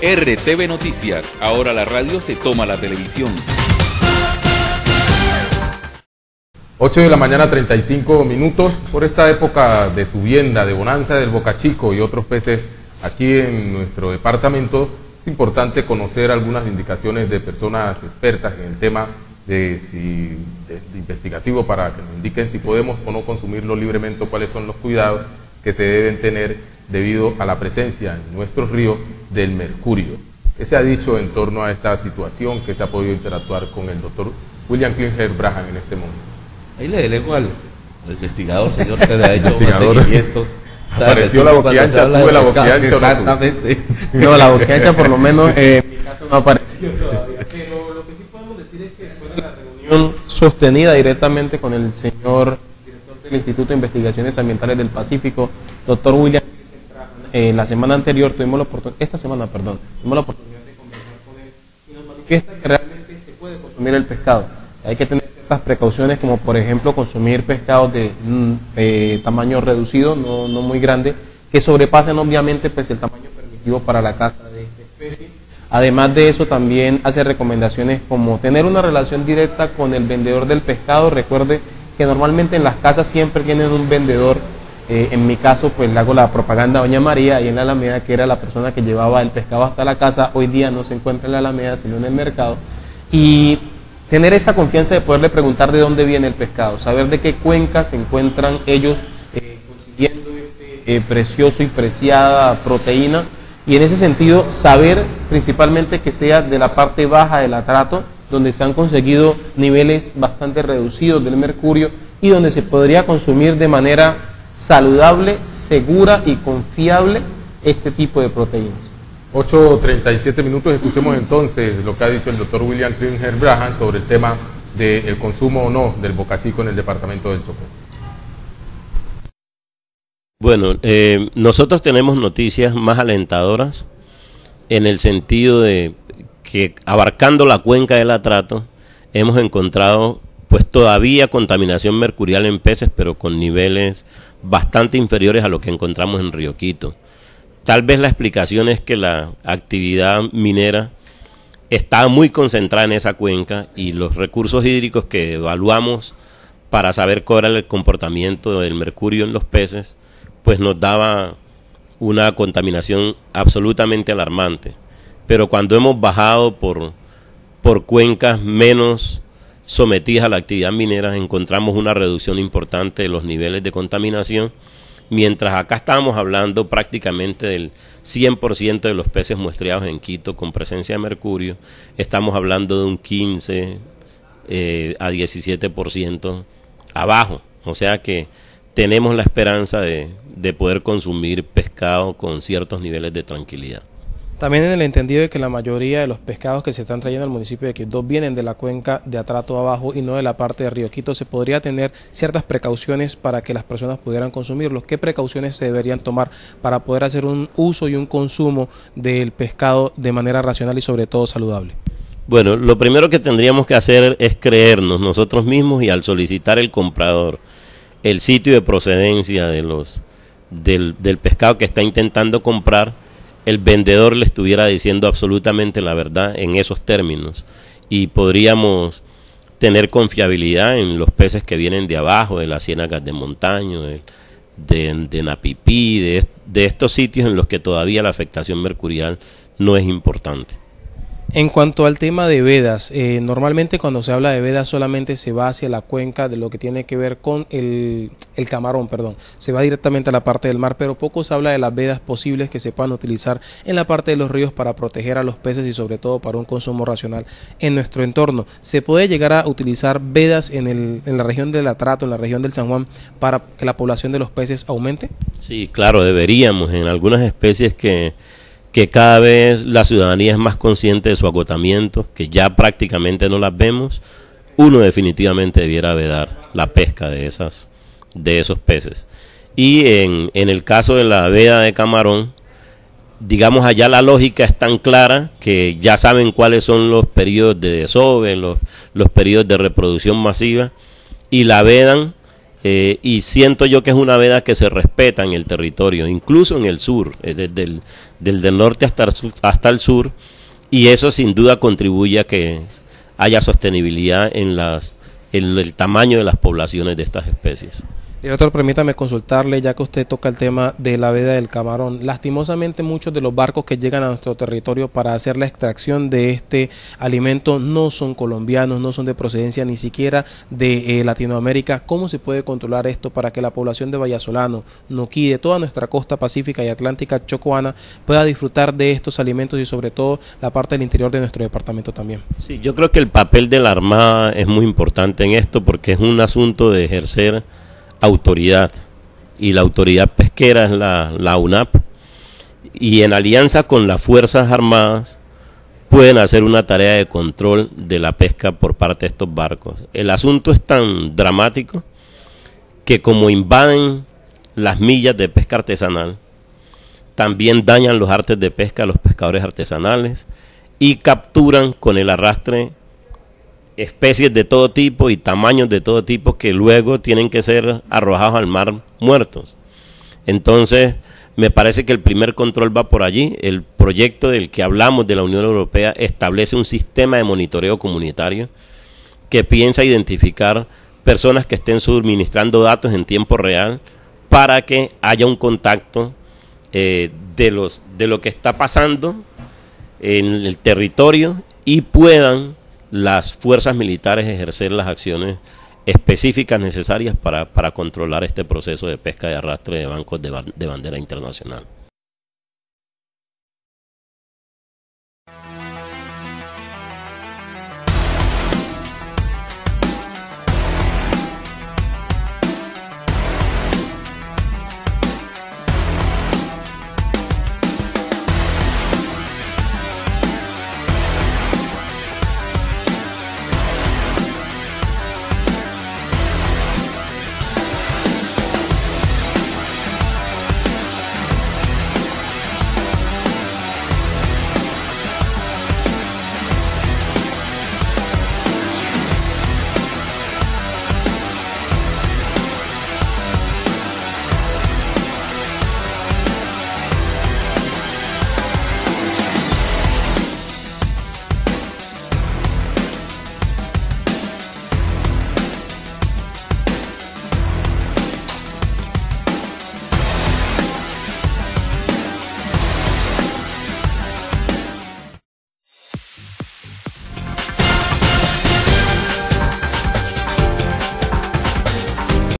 RTV Noticias, ahora la radio se toma la televisión. 8 de la mañana, 35 minutos. Por esta época de subienda, de bonanza del Boca Chico y otros peces aquí en nuestro departamento, es importante conocer algunas indicaciones de personas expertas en el tema de investigativo para que nos indiquen si podemos o no consumirlo libremente, o cuáles son los cuidados que se deben tener debido a la presencia en nuestros ríos del mercurio. ¿Qué se ha dicho en torno a esta situación? ¿Qué se ha podido interactuar con el doctor William Klinger Braham en este momento? Ahí le delego al investigador, señor, que le ha hecho un seguimiento. Apareció la boquiancha, sube la boquiancha. Exactamente. No, la boquiancha por lo menos en mi caso no ha aparecido todavía. Pero lo que sí podemos decir es que después de la reunión sostenida directamente con el señor director del Instituto de Investigaciones Ambientales del Pacífico, doctor William, la semana anterior tuvimos la oportunidad de conversar con él y nos manifiesta que realmente se puede consumir el pescado. Hay que tener ciertas precauciones, como por ejemplo consumir pescados de tamaño reducido, no muy grande, que sobrepasen obviamente pues el tamaño permitido para la caza de esta especie. Además de eso, también hace recomendaciones como tener una relación directa con el vendedor del pescado. Recuerde que normalmente en las casas siempre tienen un vendedor. En mi caso, pues le hago la propaganda a Doña María, ahí en la Alameda, que era la persona que llevaba el pescado hasta la casa. Hoy día no se encuentra en la Alameda, sino en el mercado. Y tener esa confianza de poderle preguntar de dónde viene el pescado, saber de qué cuenca se encuentran ellos consiguiendo precioso y preciada proteína, y en ese sentido saber principalmente que sea de la parte baja del atrato, donde se han conseguido niveles bastante reducidos del mercurio y donde se podría consumir de manera saludable, segura y confiable este tipo de proteínas. 8:37 minutos, escuchemos entonces lo que ha dicho el doctor William Klinger Braham sobre el tema del consumo o no del Boca Chico en el departamento del Chocó. Bueno, nosotros tenemos noticias más alentadoras en el sentido de que abarcando la cuenca del atrato hemos encontrado pues todavía contaminación mercurial en peces, pero con niveles bastante inferiores a lo que encontramos en Río Quito. Tal vez la explicación es que la actividad minera está muy concentrada en esa cuenca y los recursos hídricos que evaluamos para saber cuál era el comportamiento del mercurio en los peces, pues nos daba una contaminación absolutamente alarmante. Pero cuando hemos bajado por cuencas menos sometidas a la actividad minera, encontramos una reducción importante de los niveles de contaminación, mientras acá estábamos hablando prácticamente del 100% de los peces muestreados en Quito con presencia de mercurio, estamos hablando de un 15 a 17% abajo, o sea que tenemos la esperanza de poder consumir pescado con ciertos niveles de tranquilidad. También en el entendido de que la mayoría de los pescados que se están trayendo al municipio de Quito vienen de la cuenca de atrato abajo y no de la parte de Río Quito, se podría tener ciertas precauciones para que las personas pudieran consumirlos. ¿Qué precauciones se deberían tomar para poder hacer un uso y un consumo del pescado de manera racional y sobre todo saludable? Bueno, lo primero que tendríamos que hacer es creernos nosotros mismos, y al solicitar el comprador el sitio de procedencia del pescado que está intentando comprar, el vendedor le estuviera diciendo absolutamente la verdad en esos términos, y podríamos tener confiabilidad en los peces que vienen de abajo, de las ciénagas de montaño, de Napipí, de estos sitios en los que todavía la afectación mercurial no es importante. En cuanto al tema de vedas, normalmente cuando se habla de vedas solamente se va hacia la cuenca de lo que tiene que ver con el camarón, se va directamente a la parte del mar, pero poco se habla de las vedas posibles que se puedan utilizar en la parte de los ríos para proteger a los peces y sobre todo para un consumo racional en nuestro entorno. ¿Se puede llegar a utilizar vedas en la región del Atrato, en la región del San Juan, para que la población de los peces aumente? Sí, claro, deberíamos. En algunas especies que cada vez la ciudadanía es más consciente de su agotamiento, que ya prácticamente no las vemos, uno definitivamente debiera vedar la pesca de esos peces. Y en el caso de la veda de camarón, digamos, allá la lógica es tan clara que ya saben cuáles son los periodos de desove, los periodos de reproducción masiva, y la vedan, y siento yo que es una veda que se respeta en el territorio, incluso en el sur, desde del norte hasta el sur, y eso sin duda contribuye a que haya sostenibilidad en el tamaño de las poblaciones de estas especies. Director, permítame consultarle, ya que usted toca el tema de la veda del camarón. Lastimosamente, muchos de los barcos que llegan a nuestro territorio para hacer la extracción de este alimento no son colombianos, no son de procedencia ni siquiera de Latinoamérica. ¿Cómo se puede controlar esto para que la población de Vallasolano, Noquí, de toda nuestra costa pacífica y atlántica chocoana pueda disfrutar de estos alimentos y sobre todo la parte del interior de nuestro departamento también? Sí, yo creo que el papel de la Armada es muy importante en esto porque es un asunto de ejercer autoridad, y la autoridad pesquera es la UNAP, y en alianza con las Fuerzas Armadas pueden hacer una tarea de control de la pesca por parte de estos barcos. El asunto es tan dramático que como invaden las millas de pesca artesanal, también dañan los artes de pesca a los pescadores artesanales y capturan con el arrastre especies de todo tipo y tamaños de todo tipo que luego tienen que ser arrojados al mar muertos. Entonces, me parece que el primer control va por allí. El proyecto del que hablamos de la Unión Europea establece un sistema de monitoreo comunitario que piensa identificar personas que estén suministrando datos en tiempo real para que haya un contacto de lo que está pasando en el territorio y puedan las fuerzas militares ejercer las acciones específicas necesarias para controlar este proceso de pesca de arrastre de bancos de bandera internacional.